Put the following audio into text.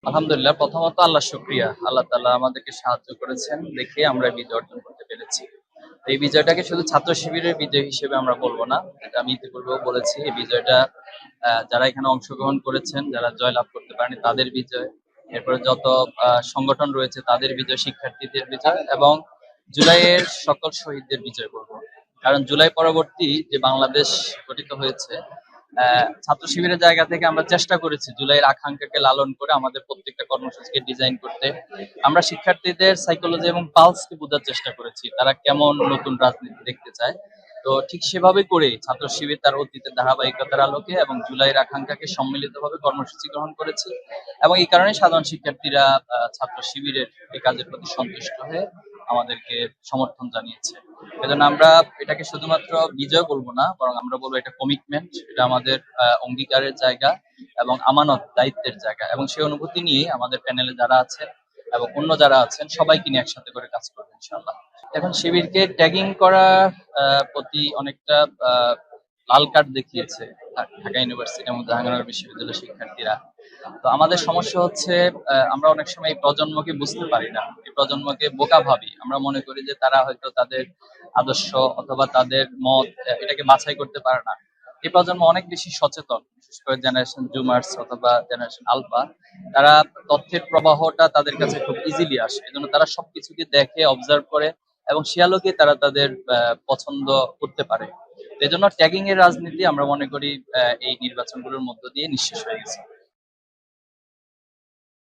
আলহামদুলিল্লাহ, প্রথমত আল্লাহ শুকরিয়া। আল্লাহ তাআলা আমাদেরকে সাহায্য করেছেন দেখে আমরা বিজয় অর্জন করতে পেরেছি। এই বিজয়টাকে শুধু ছাত্র শিবিরের বিজয় হিসেবে আমরা বলবো না। এটা আমি ইতিপূর্বেও বলেছি। এই বিজয়টা যারা এখানে অংশগ্রহণ করেছেন, যারা জয়লাভ করতে পারেনি তাদের বিজয়। এরপরে যত সংগঠন রয়েছে তাদের বিজয়, শিক্ষার্থীদের বিজয় এবং জুলাইয়ের সকল শহীদদের বিজয় বলবো। কারণ জুলাই পরবর্তী যে বাংলাদেশ গঠিত হয়েছে, ছাত্র শিবিরের জায়গা থেকে আমরা চেষ্টা করেছি জুলাইয়ের আকাঙ্ক্ষাকে লালন করে আমাদের প্রত্যেকটা কর্মসূচিকে ডিজাইন করতে। আমরা শিক্ষার্থীদের সাইকোলজি এবং পালসকে বোঝার চেষ্টা করেছি, তারা কেমন নতুন রাজনীতি দেখতে চায়। তো ঠিক সেভাবে করে ছাত্র শিবির তার অতীতের ধারাবাহিকতার আলোকে এবং জুলাইয়ের আকাঙ্ক্ষাকে সম্মিলিতভাবে কর্মসূচি গ্রহণ করেছে। এবং এই কারণে সাধারণ শিক্ষার্থীরা ছাত্র শিবিরের এই কাজের প্রতি সন্তুষ্ট হয়ে আমাদেরকে সমর্থন জানিয়েছে। এজন্য আমরা এটাকে শুধুমাত্র বিজয় বলবো না, বরং আমরা বলবো এটা কমিটমেন্ট, এটা আমাদের অঙ্গীকারের জায়গা এবং আমানত দায়িত্বের জায়গা। এবং সেই অনুভূতি নিয়ে আমাদের প্যানেলে যারা আছেন এবং অন্য যারা আছেন সবাইকে নিয়ে একসাথে করে কাজ করবো ইনশাআল্লাহ। এখন শিবিরকে ট্যাগিং করা প্রতি অনেকটা লাল কার্ড দেখিয়েছে ঢাকা ইউনিভার্সিটি এবং জাহাঙ্গীরনগর বিশ্ববিদ্যালয়ের শিক্ষার্থীরা। তো আমাদের সমস্যা হচ্ছে আমরা অনেক সময় এই প্রজন্মকে বুঝতে পারি না, এই প্রজন্মকে বোকা ভাবি। আমরা মনে করি যে তারা হয়তো তাদের আদর্শ অথবা তাদের মত এটাকে বাছাই করতে পারে না। এই প্রজন্ম অনেক বেশি সচেতন, বিশেষ করে জেনারেশন জুমার্স অথবা জেনারেশন আলফা। তারা তথ্যের প্রবাহটা তাদের কাছে খুব ইজিলি আসে, এজন্য তারা সবকিছুকে দেখে, অবজার্ভ করে এবং সে আলোকে তারা তাদের পছন্দ করতে পারে। এজন্য ট্যাগিং এর রাজনীতি আমরা মনে করি এই নির্বাচনগুলোর মধ্য দিয়ে নিঃশেষ হয়ে গেছে।